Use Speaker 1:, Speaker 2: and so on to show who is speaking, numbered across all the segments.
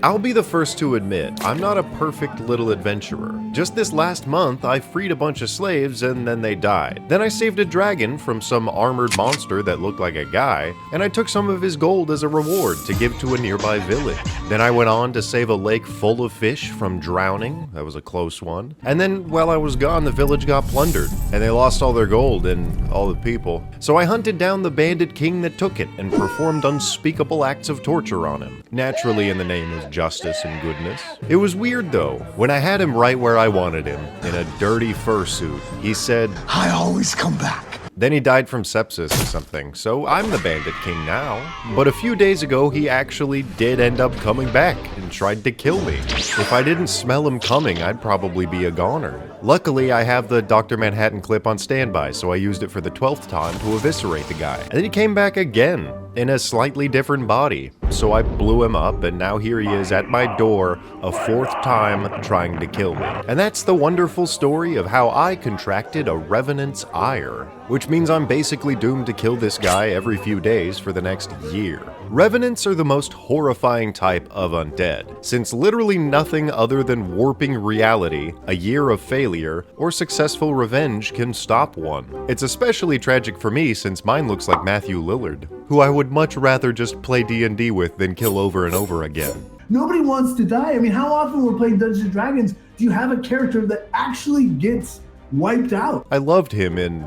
Speaker 1: I'll be the first to admit, I'm not a perfect little adventurer. Just this last month, I freed a bunch of slaves and then they died. Then I saved a dragon from some armored monster that looked like a guy, and I took some of his gold as a reward to give to a nearby village. Then I went on to save a lake full of fish from drowning. That was a close one. And then while I was gone, the village got plundered, and they lost all their gold and all the people. So I hunted down the bandit king that took it and performed unspeakable acts of torture on him. Naturally in the name of justice and goodness. It was weird though. When I had him right where I wanted him, in a dirty fursuit, he said,
Speaker 2: "I always come back."
Speaker 1: Then he died from sepsis or something, so I'm the bandit king now. But a few days ago, he actually did end up coming back and tried to kill me. If I didn't smell him coming, I'd probably be a goner. Luckily, I have the Dr. Manhattan clip on standby, so I used it for the 12th time to eviscerate the guy. And then he came back again, in a slightly different body. So I blew him up, and now here he is at my door, a 4th time trying to kill me. And that's the wonderful story of how I contracted a Revenant's ire, which means I'm basically doomed to kill this guy every few days for the next year. Revenants are the most horrifying type of undead, since literally nothing other than warping reality, a year of failure, or successful revenge can stop one. It's especially tragic for me since mine looks like Matthew Lillard, who I would much rather just play D&D with than kill over and over again.
Speaker 3: Nobody wants to die. I mean, how often when we're playing Dungeons & Dragons do you have a character that actually gets wiped out?
Speaker 1: I loved him in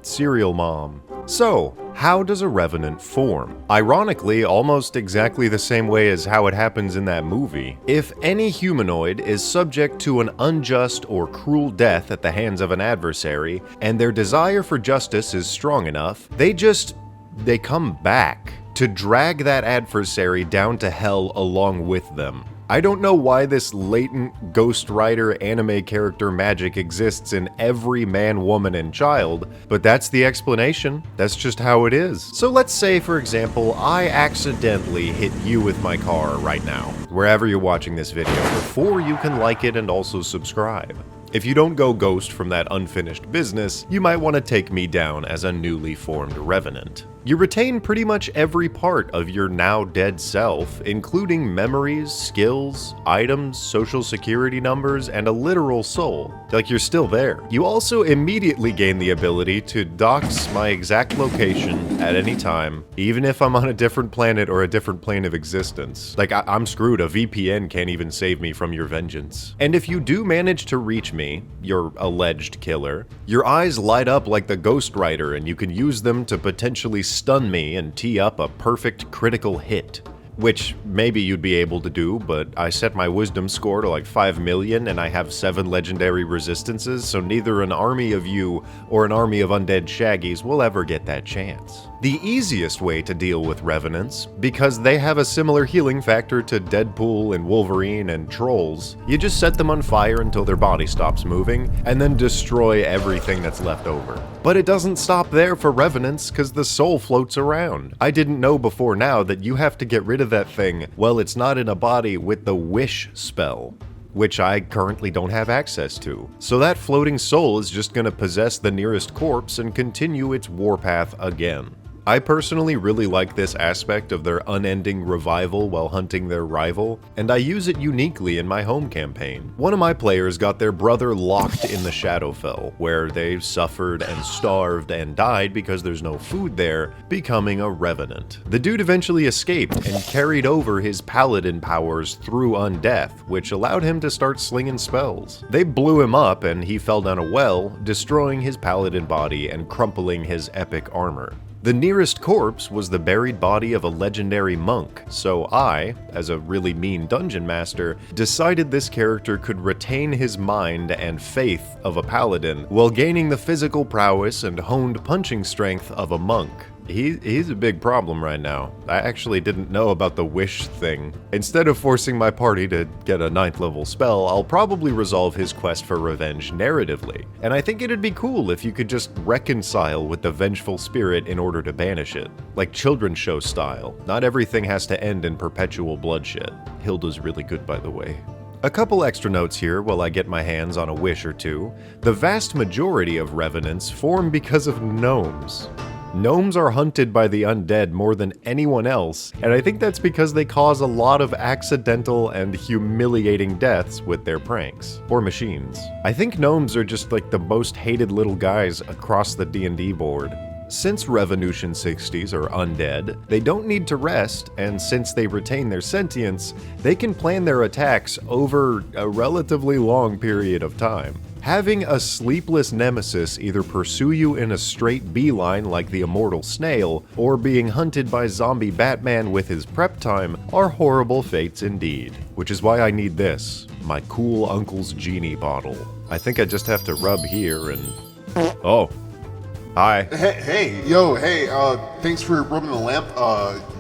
Speaker 1: Serial Mom. So, how does a Revenant form? Ironically, almost exactly the same way as how it happens in that movie. If any humanoid is subject to an unjust or cruel death at the hands of an adversary, and their desire for justice is strong enough, they come back to drag that adversary down to hell along with them. I don't know why this latent Ghost Rider anime character magic exists in every man, woman, and child, but that's the explanation. That's just how it is. So let's say, for example, I accidentally hit you with my car right now, wherever you're watching this video, before you can like it and also subscribe. If you don't go ghost from that unfinished business, you might want to take me down as a newly formed Revenant. You retain pretty much every part of your now dead self, including memories, skills, items, social security numbers, and a literal soul. Like you're still there. You also immediately gain the ability to dox my exact location at any time, even if I'm on a different planet or a different plane of existence. Like I'm screwed, a VPN can't even save me from your vengeance. And if you do manage to reach me, your alleged killer, your eyes light up like the Ghost Rider and you can use them to potentially stun me and tee up a perfect critical hit. Which maybe you'd be able to do, but I set my wisdom score to like 5 million and I have 7 legendary resistances, so neither an army of you or an army of undead shaggies will ever get that chance. The easiest way to deal with Revenants, because they have a similar healing factor to Deadpool and Wolverine and Trolls, you just set them on fire until their body stops moving, and then destroy everything that's left over. But it doesn't stop there for Revenants, because the soul floats around. I didn't know before now that you have to get rid of that thing while it's not in a body with the Wish spell, which I currently don't have access to. So that floating soul is just gonna possess the nearest corpse and continue its warpath again. I personally really like this aspect of their unending revival while hunting their rival, and I use it uniquely in my home campaign. One of my players got their brother locked in the Shadowfell, where they suffered and starved and died because there's no food there, becoming a Revenant. The dude eventually escaped and carried over his paladin powers through undeath, which allowed him to start slinging spells. They blew him up and he fell down a well, destroying his paladin body and crumpling his epic armor. The nearest corpse was the buried body of a legendary monk, so I, as a really mean dungeon master, decided this character could retain his mind and faith of a paladin while gaining the physical prowess and honed punching strength of a monk. He's a big problem right now. I actually didn't know about the wish thing. Instead of forcing my party to get a 9th level spell, I'll probably resolve his quest for revenge narratively. And I think it'd be cool if you could just reconcile with the vengeful spirit in order to banish it. Like children's show style. Not everything has to end in perpetual bloodshed. Hilda's really good, by the way. A couple extra notes here while I get my hands on a wish or two. The vast majority of Revenants form because of gnomes. Gnomes are hunted by the undead more than anyone else, and I think that's because they cause a lot of accidental and humiliating deaths with their pranks. Or machines. I think gnomes are just like the most hated little guys across the D&D board. Since Revolution 60s are undead, they don't need to rest, and since they retain their sentience, they can plan their attacks over a relatively long period of time. Having a sleepless nemesis either pursue you in a straight beeline like the immortal snail, or being hunted by zombie Batman with his prep time are horrible fates indeed. Which is why I need this, my cool uncle's genie bottle. I think I just have to rub here and... Oh. Hi.
Speaker 2: Hey, thanks for rubbing the lamp.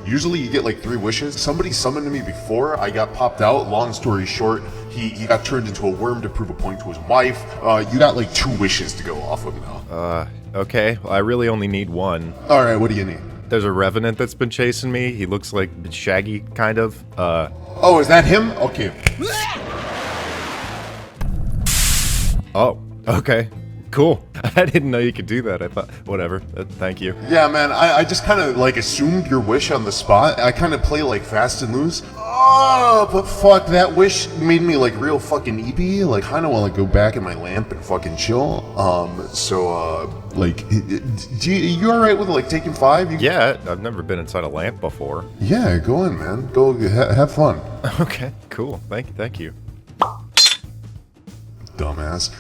Speaker 2: Usually you get like 3 wishes. Somebody summoned me before, I got popped out. Long story short, he got turned into a worm to prove a point to his wife. You got like 2 wishes to go off of now.
Speaker 1: Okay, I really only need 1.
Speaker 2: Alright, what do you need?
Speaker 1: There's a revenant that's been chasing me. He looks like Shaggy, kind of.
Speaker 2: Oh, is that him? Okay.
Speaker 1: Oh, okay. Cool. I didn't know you could do that. I thought, whatever. Thank you.
Speaker 2: Yeah, man, I just kind of like assumed your wish on the spot. I kind of play like fast and loose. Oh, but fuck, that wish made me like real fucking eepy. Like, kind of want to go back in my lamp and fucking chill. Like, you alright with like taking 5?
Speaker 1: Yeah, I've never been inside a lamp before.
Speaker 2: Yeah, go in, man. Go have fun.
Speaker 1: Okay, cool. Thank you.
Speaker 2: Dumbass.